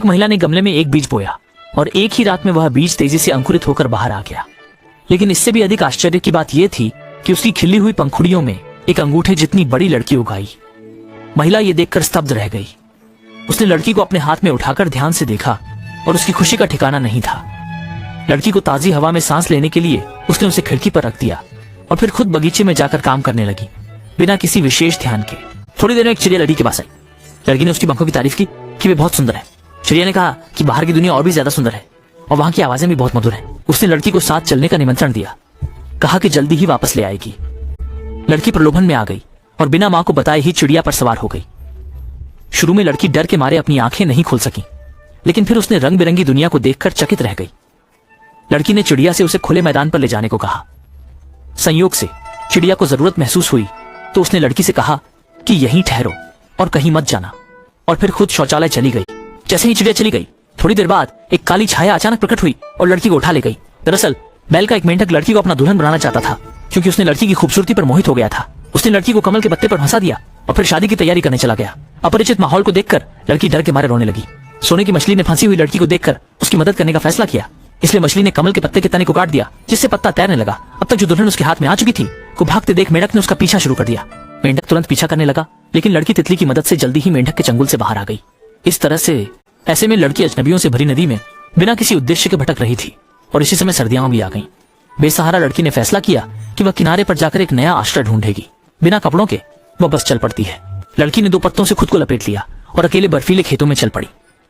महिला ने गमले में एक बीज बोया और एक ही रात में वह बीज तेजी से अंकुरित होकर बाहर आ गया। लेकिन इससे भी अधिक आश्चर्य की बात यह थी कि उसकी खिली हुई पंखुड़ियों में एक अंगूठे जितनी बड़ी लड़की उग आई। महिला ये देखकर स्तब्ध रह गई। उसने लड़की को अपने हाथ में उठाकर ध्यान से देखा और उसकी खुशी का ठिकाना नहीं था। लड़की को ताजी हवा में सांस लेने के लिए उसने उसे खिड़की पर रख दिया और फिर खुद बगीचे में जाकर काम करने लगी, बिना किसी विशेष ध्यान के। थोड़ी देर में एक चिड़िया लड़की के पास आई। लड़की ने उसकी पंखों की तारीफ की कि वे बहुत सुंदर है। चिड़िया ने कहा कि बाहर की दुनिया और भी ज्यादा सुंदर है और वहां की आवाजें भी बहुत मधुर है। उसने लड़की को साथ चलने का निमंत्रण दिया, कहा कि जल्दी ही वापस ले आएगी। लड़की प्रलोभन में आ गई और बिना मां को बताए ही चिड़िया पर सवार हो गई। शुरू में लड़की डर के मारे अपनी आंखें नहीं खोल सकी, लेकिन फिर उसने रंग बिरंगी दुनिया को देखकर चकित रह गई। लड़की ने चिड़िया से उसे खुले मैदान पर ले जाने को कहा। संयोग से चिड़िया को जरूरत महसूस हुई तो उसने लड़की से कहा कि यहीं ठहरो और कहीं मत जाना, और फिर खुद शौचालय चली गई। जैसे ही चिड़िया चली गई, थोड़ी देर बाद एक काली छाया अचानक प्रकट हुई और लड़की को उठा ले गई। दरअसल बैल का एक मेंढक लड़की को अपना दुल्हन बनाना चाहता था, क्योंकि उसने लड़की की खूबसूरती पर मोहित हो गया था। उसने लड़की को कमल के पत्ते पर फंसा दिया और फिर शादी की तैयारी करने चला गया। अपरिचित माहौल को देखकर लड़की डर के मारे रोने लगी। सोने की मछली ने फंसी हुई लड़की को देखकर उसकी मदद करने का फैसला किया, इसलिए मछली ने कमल के पत्ते के तने को काट दिया, जिससे पत्ता तैरने लगा। अब तक जो दुल्हन उसके हाथ में आ चुकी थी को भागते देख मेंढक ने उसका पीछा शुरू कर दिया। मेंढक तुरंत पीछा करने लगा, लेकिन लड़की तितली की मदद से जल्दी ही मेंढक के चंगुल से बाहर आ गई। इस तरह से ऐसे में लड़की अजनबियों से भरी नदी में बिना किसी उद्देश्य के भटक रही थी और इसी समय सर्दियां भी आ गईं। बेसहारा लड़की ने फैसला किया कि वह किनारे पर जाकर एक नया आश्रय ढूंढेगी। बिना कपड़ों के वह बस चल पड़ती है। लड़की ने 2 पत्तों से खुद को लपेट लिया और अकेले बर्फीले खेतों में चल पड़ी।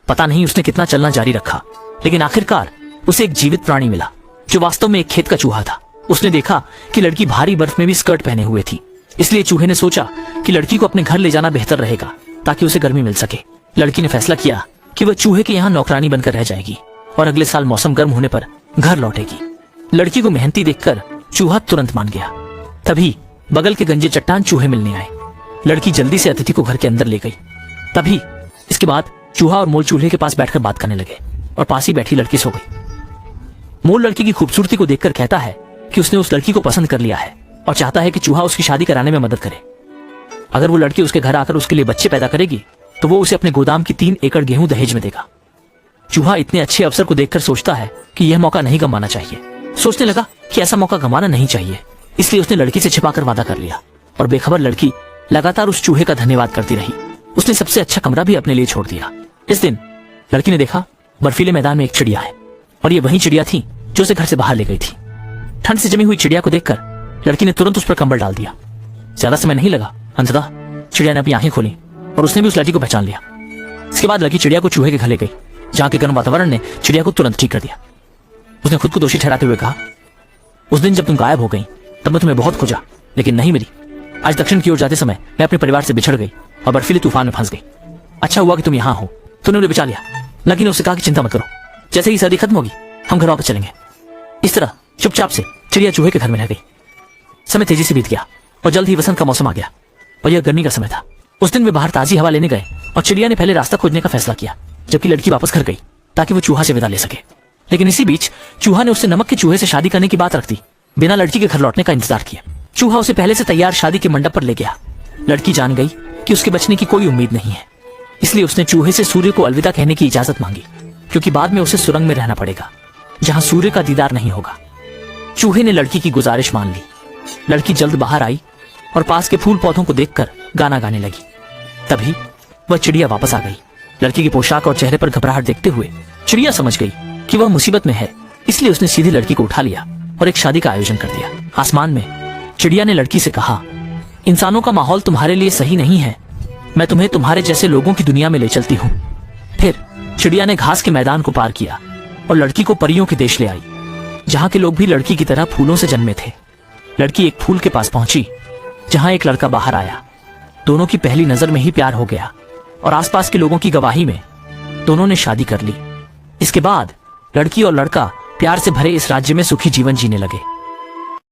पता नहीं उसने कितना चलना जारी रखा, लेकिन आखिरकार उसे एक जीवित प्राणी मिला, जो वास्तव में एक खेत का चूहा था। उसने देखा कि लड़की भारी बर्फ में भी स्कर्ट पहने हुए थी, इसलिए चूहे ने सोचा कि लड़की को अपने घर ले जाना बेहतर रहेगा ताकि उसे गर्मी मिल सके। लड़की ने फैसला किया कि वह चूहे के यहाँ नौकरानी बनकर रह जाएगी और अगले साल मौसम गर्म होने पर घर लौटेगी। लड़की को मेहनती देखकर चूहा तुरंत मान गया। तभी बगल के गंजे चट्टान चूहे मिलने आए। लड़की जल्दी से अतिथि को घर के अंदर ले गई। तभी इसके बाद चूहा और मोल चूल्हे के पास बैठकर बात करने लगे और पास ही बैठी लड़की सो गई। मोल लड़की की खूबसूरती को देखकर कहता है कि उसने उस लड़की को पसंद कर लिया है और चाहता है कि चूहा उसकी शादी कराने में मदद करे। अगर वो लड़की उसके घर आकर उसके लिए बच्चे पैदा करेगी तो वो उसे अपने गोदाम की 3 एकड़ गेहूं दहेज में देगा। चूहा इतने अच्छे अवसर को देखकर सोचता है कि यह मौका नहीं गंवाना चाहिए। सोचने लगा कि ऐसा मौका गंवाना नहीं चाहिए, इसलिए उसने लड़की से छिपाकर वादा कर लिया और बेखबर लड़की लगातार उस चूहे का धन्यवाद करती रही। उसने सबसे अच्छा कमरा भी अपने लिए छोड़ दिया। इस दिन लड़की ने देखा बर्फीले मैदान में एक चिड़िया है और ये वही चिड़िया थी जो उसे घर से बाहर ले गई थी। ठंड से जमी हुई चिड़िया को देखकर लड़की ने तुरंत उस पर कंबल डाल दिया। ज्यादा समय नहीं लगा, अंततः चिड़िया ने अपनी आंखें खोली और उसने भी उस लड़की को पहचान लिया। इसके बाद लड़की चिड़िया को चूहे के घर ले गई, जहाँ के गर्म वातावरण ने चिड़िया को तुरंत ठीक कर दिया। उसने खुद को दोषी ठहराते हुए कहा, उस दिन जब तुम गायब हो गई तब मैं तुम्हें बहुत खोजा, लेकिन नहीं मिली। आज दक्षिण की ओर जाते समय मैं अपने परिवार से बिछड़ गई और बर्फीले तूफान में फंस गई। अच्छा हुआ कि तुम यहाँ हो, तुमने उन्हें बचा लिया। लड़की ने उससे कहा कि चिंता मत करो, जैसे ही सर्दी खत्म होगी हम घर वापस चलेंगे। इस तरह चुपचाप से चिड़िया चूहे के घर में रह गई। समय तेजी से बीत गया और जल्द ही वसंत का मौसम आ गया और यह गर्मी का समय था। उस दिन वे बाहर ताजी हवा लेने गए और चिड़िया ने पहले रास्ता खोजने का फैसला किया, जबकि लड़की वापस घर गई ताकि वो चूहा से विदा ले सके। लेकिन इसी बीच चूहा ने उससे नमक के चूहे से शादी करने की बात रख दी, बिना लड़की के घर लौटने का इंतजार किया। चूहा उसे पहले से तैयार शादी के मंडप पर ले गया। लड़की जान गई कि उसके बचने की कोई उम्मीद नहीं है, इसलिए उसने चूहे से सूर्य को अलविदा कहने की इजाजत मांगी, क्योंकि बाद में उसे सुरंग में रहना पड़ेगा जहां सूर्य का दीदार नहीं होगा। चूहे ने लड़की की गुजारिश मान ली। लड़की जल्द बाहर आई और पास के फूल पौधों को देखकर गाना गाने लगी। तभी वह चिड़िया वापस आ गई। लड़की की पोशाक और चेहरे पर घबराहट देखते हुए चिड़िया समझ गई कि वह मुसीबत में है, इसलिए उसने सीधी लड़की को उठा लिया और एक शादी का आयोजन कर दिया। आसमान में चिड़िया ने लड़की से कहा, इंसानों का माहौल तुम्हारे लिए सही नहीं है, मैं तुम्हें तुम्हारे जैसे लोगों की दुनिया में ले चलती हूँ। फिर चिड़िया ने घास के मैदान को पार किया और लड़की को परियों के देश ले आई, जहाँ के लोग भी लड़की की तरह फूलों से जन्मे थे। लड़की एक फूल के पास पहुंची जहाँ एक लड़का बाहर आया। दोनों की पहली नजर में ही प्यार हो गया और आसपास के लोगों की गवाही में दोनों ने शादी कर ली। इसके बाद लड़की और लड़का प्यार से भरे इस राज्य में सुखी जीवन जीने लगे।